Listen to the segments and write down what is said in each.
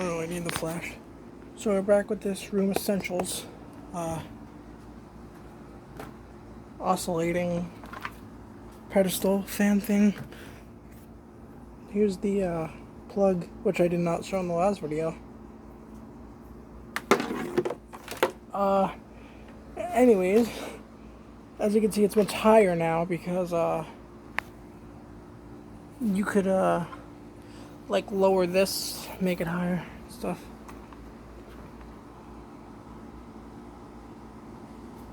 don't really need the flash. So we're back with this Room Essentials oscillating pedestal fan thing. Here's the plug, which I did not show in the last video. Anyways, as you can see, it's much higher now because you could like lower this, make it higher, stuff.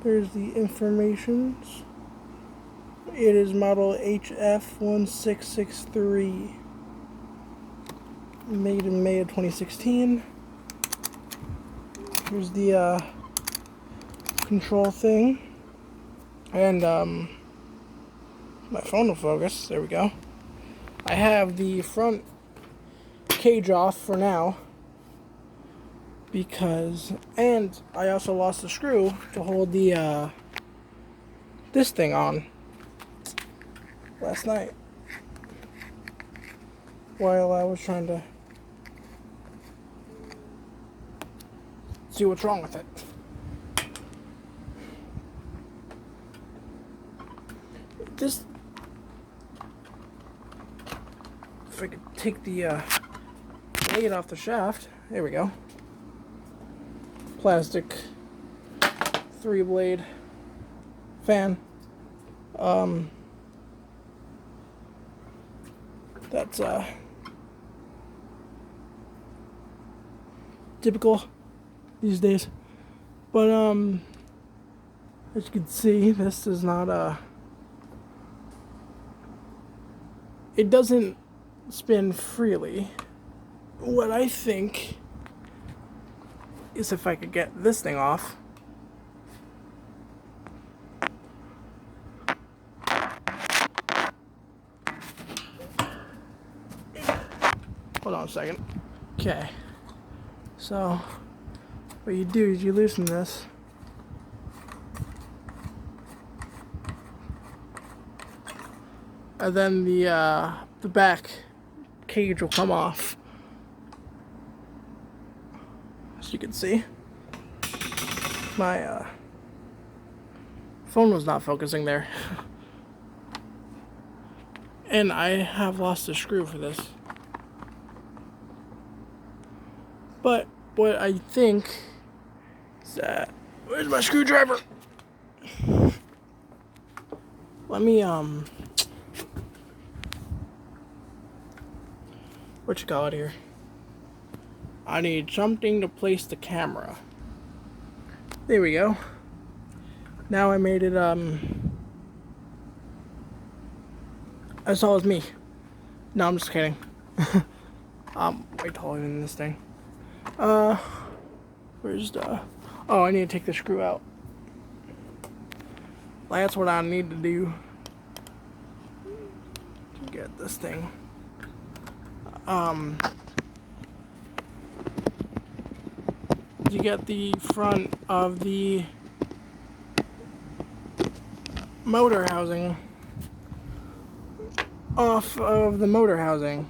There's the information. It is model HF1663, made in May of 2016. Here's the control thing, and my phone will focus. There we go. I have the front cage off for now because, and I also lost the screw to hold the this thing on last night while I was trying to see what's wrong with it. This, if I could take the blade off the shaft, there we go. Plastic 3-blade fan. That's typical these days. But as you can see, this is not it doesn't spin freely. What I think is if I could get this thing off. Hold on a second. Okay. So what you do is you loosen this. And then the back cage will come off. As you can see, my phone was not focusing there. And I have lost a screw for this. But what I think is that, where's my screwdriver? Let me what you call it here? I need something to place the camera. There we go. Now I made it as tall as me. No, I'm just kidding. I'm way taller than this thing. Where's the... Oh, I need to take the screw out. That's what I need to do to get this thing. You get the front of the motor housing off of the motor housing.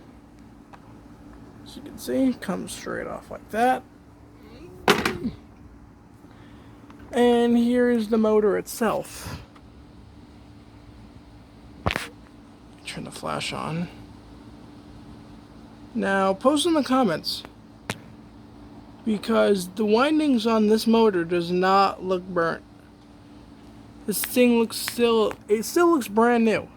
As you can see, comes straight off like that. And here is the motor itself. Turn the flash on. Now, post in the comments, because the windings on this motor does not look burnt. This thing looks it still looks brand new.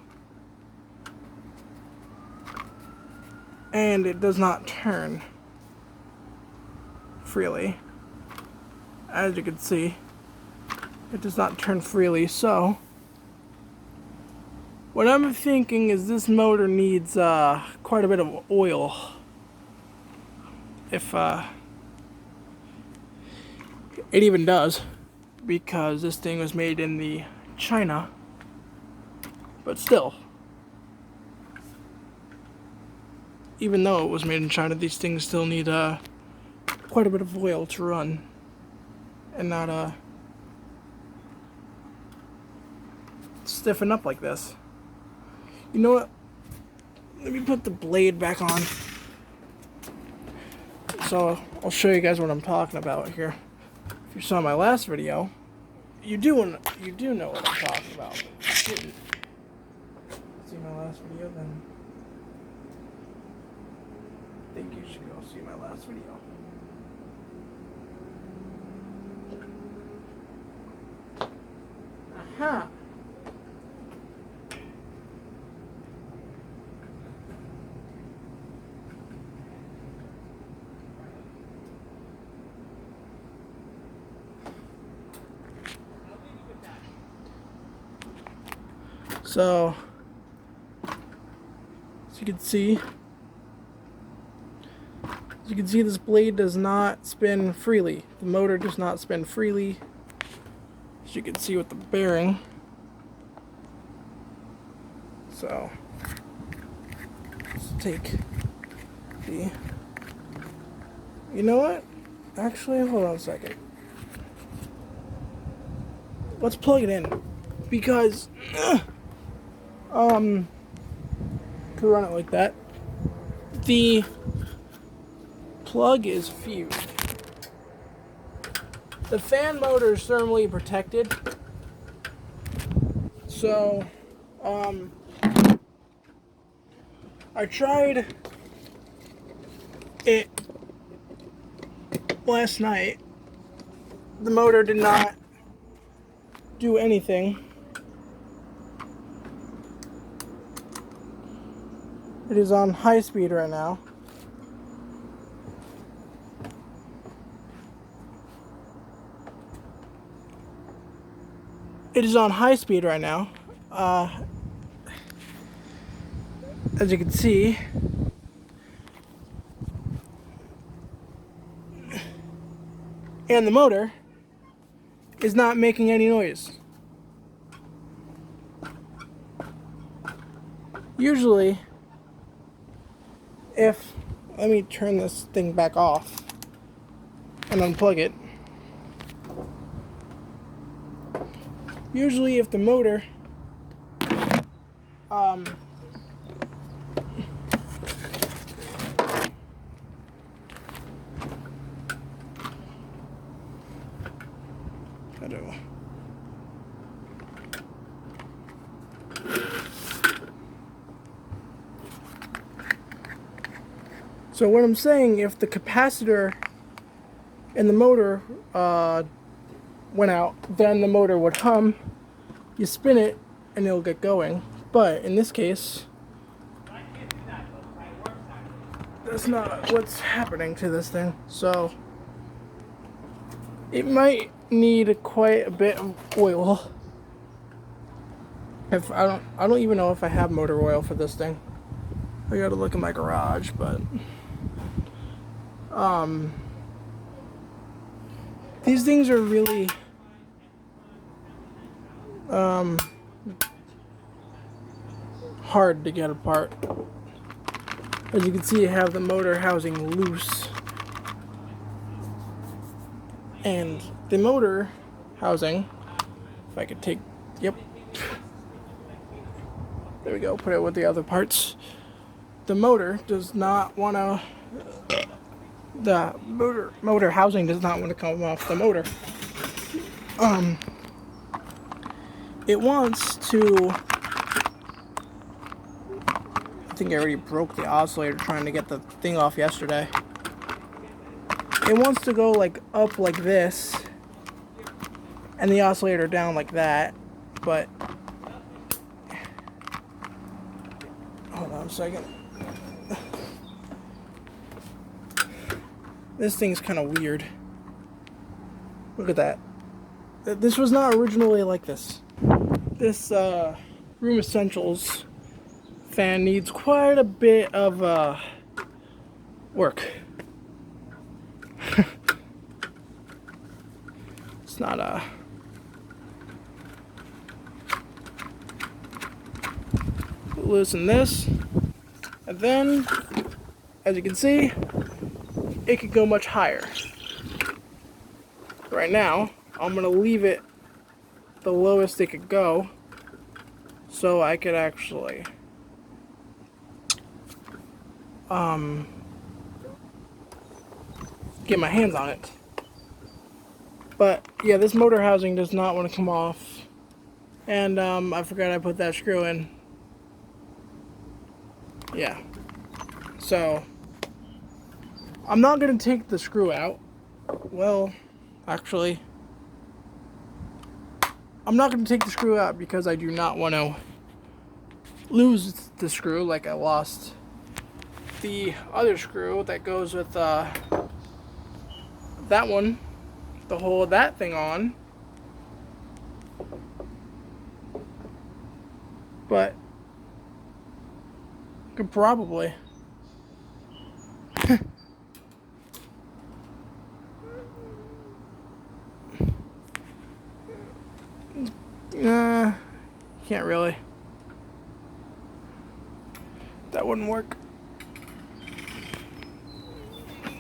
And it does not turn freely. As you can see, it does not turn freely. So, what I'm thinking is this motor needs quite a bit of oil. If it even does, because this thing was made in the China. But still, even though it was made in China, these things still need quite a bit of oil to run, and not stiffen up like this. You know what? Let me put the blade back on so I'll show you guys what I'm talking about here. If you saw my last video, you do know what I'm talking about. But if you didn't see my last video, then I think you should go see my last video. Aha! So, as you can see, this blade does not spin freely. The motor does not spin freely. As you can see with the bearing. So, let's take the... You know what? Actually, hold on a second. Let's plug it in. Because... to run it like that, the plug is fused. The fan motor is thermally protected, so I tried it last night. The motor did not do anything. It is on high speed right now. It is on high speed right now. As you can see, and the motor is not making any noise. Usually, let me turn this thing back off and unplug it. Usually if the motor So what I'm saying, if the capacitor in the motor went out, then the motor would hum. You spin it and it'll get going. But in this case, that's not what's happening to this thing. So it might need quite a bit of oil. If I don't even know if I have motor oil for this thing. I gotta look in my garage, but these things are really hard to get apart. As you can see, I have the motor housing loose, and the motor housing, if I could take, yep, there we go, put it with the other parts. The motor does not want to, the motor housing does not want to come off the motor. It wants to, I think I already broke the oscillator trying to get the thing off yesterday. It wants to go like up like this and the oscillator down like that, but hold on a second. This thing's kind of weird. Look at that. This was not originally like this. This Room Essentials fan needs quite a bit of work. It's not loosen this, and then, as you can see, it could go much higher. Right now, I'm gonna leave it the lowest it could go, so I could actually get my hands on it. But yeah, this motor housing does not want to come off. And I forgot I put that screw in. Yeah. So I'm not going to take the screw out. Well, actually, I'm not going to take the screw out because I do not want to lose the screw like I lost the other screw that goes with that one to hold that thing on. But could probably can't really. That wouldn't work.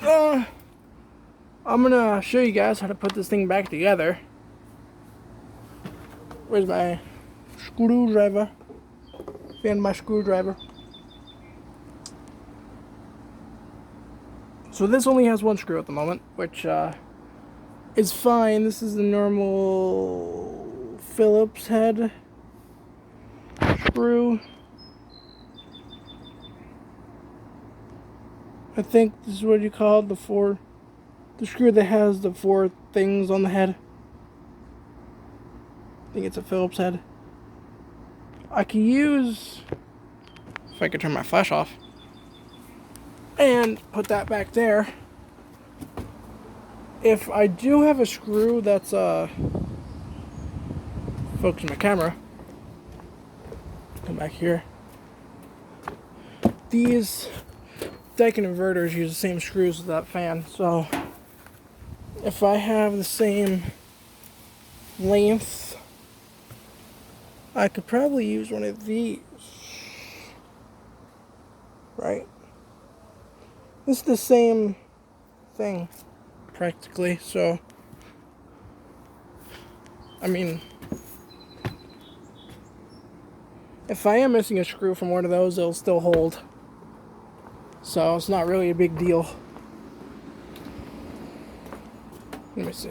I'm gonna show you guys how to put this thing back together. Where's my screwdriver? Find my screwdriver. So this only has one screw at the moment, which is fine. This is the normal Phillips head screw. I think this is what you call the screw that has the 4 things on the head. I think it's a Phillips head. I can use, if I could turn my flash off, and put that back there. If I do have a screw that's focus my camera. Come back here. These Daikin inverters use the same screws as that fan, so if I have the same length, I could probably use one of these. Right? This is the same thing, practically, so I mean, if I am missing a screw from one of those, it'll still hold. So it's not really a big deal. Let me see.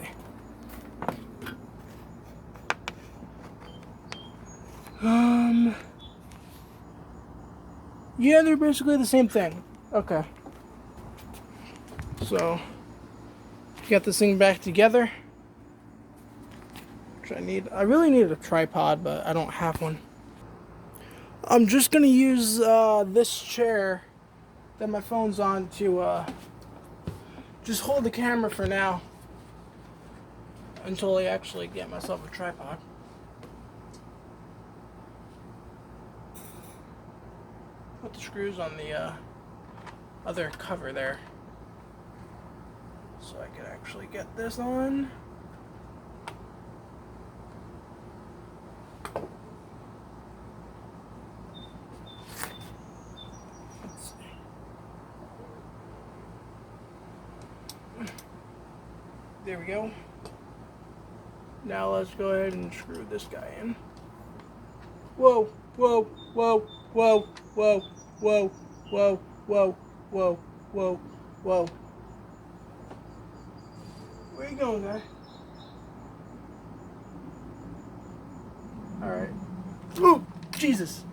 Yeah, they're basically the same thing. Okay. So, got this thing back together. Which I really need a tripod, but I don't have one. I'm just gonna use this chair that my phone's on to just hold the camera for now until I actually get myself a tripod. Put the screws on the other cover there so I can actually get this on. There we go. Now let's go ahead and screw this guy in. Whoa, whoa, whoa, whoa, whoa, whoa, whoa, whoa, whoa, whoa, whoa. Where you going, guy? Alright. Ooh, Jesus.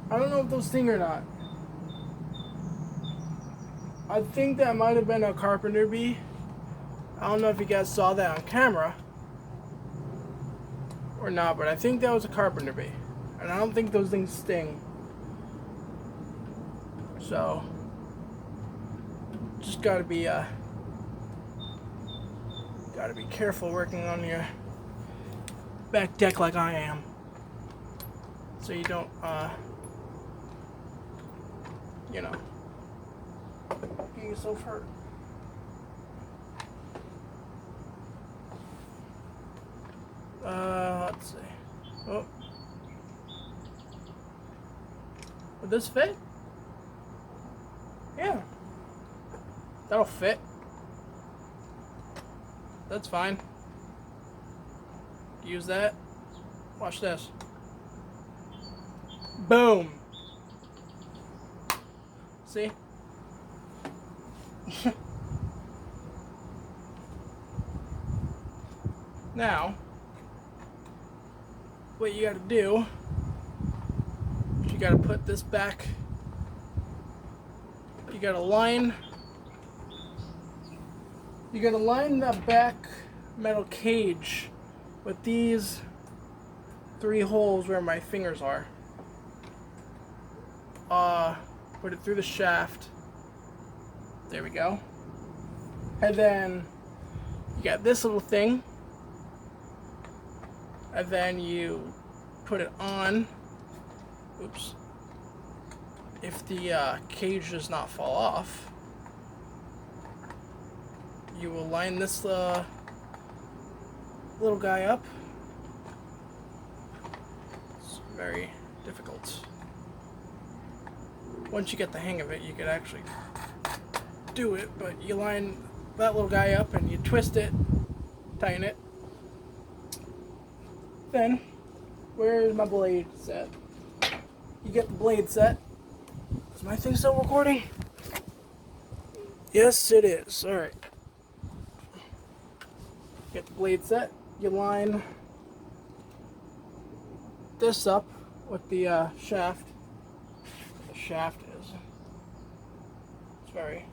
I don't know if those sting or not. I think that might have been a carpenter bee. I don't know if you guys saw that on camera or not, but I think that was a carpenter bee. And I don't think those things sting. So, just gotta be careful working on your back deck like I am. So you don't, you know, get yourself hurt. Let's see. Oh. Would this fit? Yeah. That'll fit. That's fine. Use that. Watch this. Boom. See? Now, what you gotta do is you gotta put this back. You gotta line that back metal cage with these 3 holes where my fingers are. Put it through the shaft. There we go. And then you got this little thing. And then you put it on. Oops. If the cage does not fall off, you will line this little guy up. It's very difficult. Once you get the hang of it, you could actually do it, but you line that little guy up and you twist it, tighten it. Then, where's my blade set? You get the blade set. Is my thing still recording? Yes, it is. Alright. Get the blade set. You line this up with the shaft. The shaft is. It's very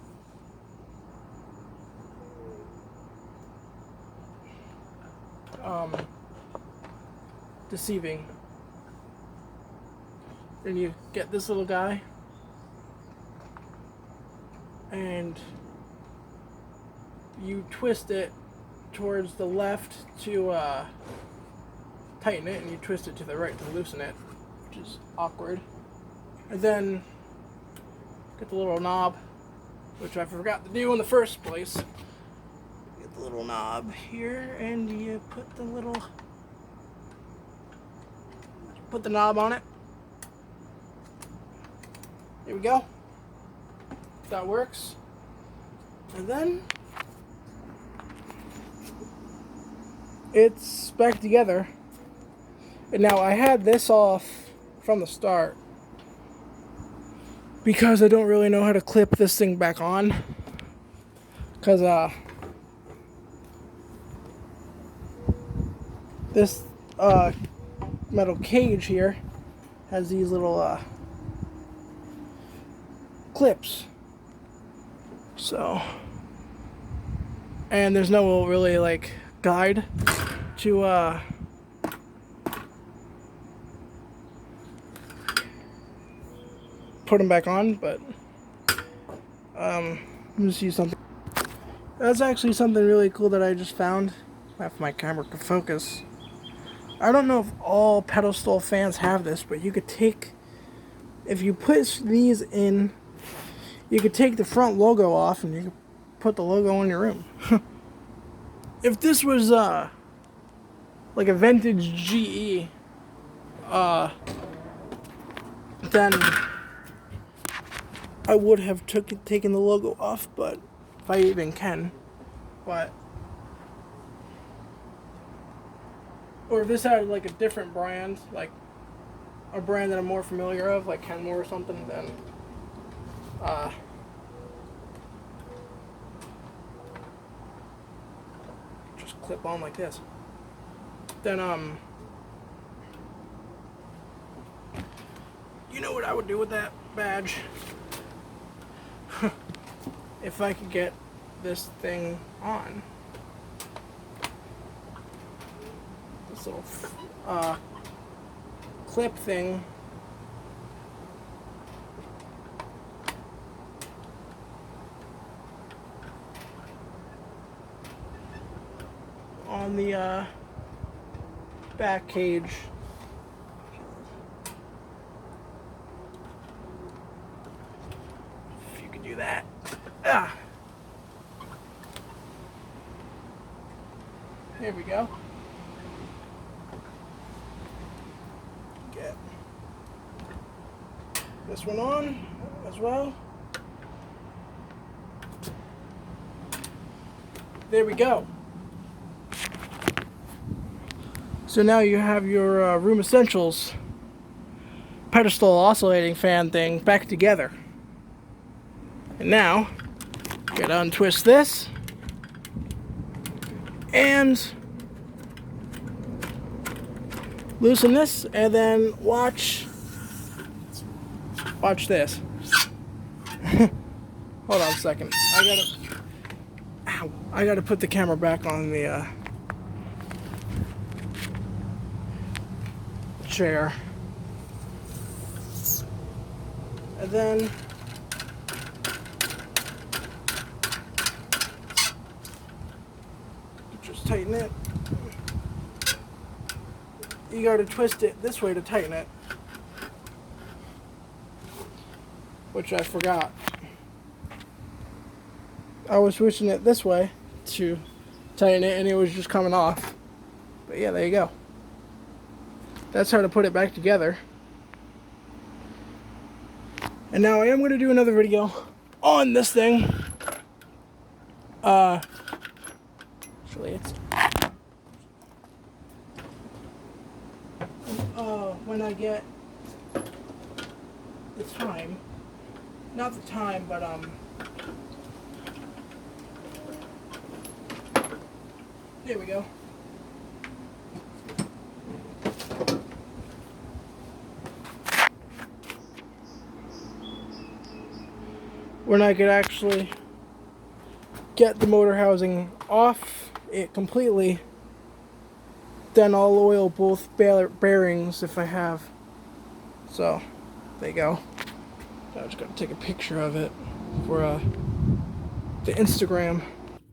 deceiving. Then you get this little guy and you twist it towards the left to tighten it, and you twist it to the right to loosen it, which is awkward. And then get the little knob, which I forgot to do in the first place. Get the little knob here, and you put the knob on it. There we go. That works. And then it's back together. And now I had this off from the start because I don't really know how to clip this thing back on. Because this metal cage here has these little clips. So, and there's no really like guide to put them back on, but let me see something. That's actually something really cool that I just found. If my camera could focus. I don't know if all pedestal fans have this, but you could take, if you put these in, you could take the front logo off and you could put the logo in your room. If this was like a vintage GE, then I would have taken the logo off, but if I even can. But or if this had like a different brand, like a brand that I'm more familiar of, like Kenmore or something, then just clip on like this. Then you know what I would do with that badge? If I could get this thing on. This little clip thing. On the back cage. If you could do that. Ah. There we go. Get this one on as well. There we go. So now you have your Room Essentials pedestal oscillating fan thing back together. And now, gotta untwist this. And loosen this, and then watch this. Hold on a second. I gotta put the camera back on the chair. And then just tighten it. You gotta twist it this way to tighten it, which I forgot. I was switching it this way to tighten it and it was just coming off. But yeah, there you go. That's how to put it back together. And now I am going to do another video on this thing. Actually, it's when I get the time. Not the time, but there we go. When I could actually get the motor housing off it completely, then I'll oil both bearings if I have. So, there you go. I just gotta take a picture of it for the Instagram.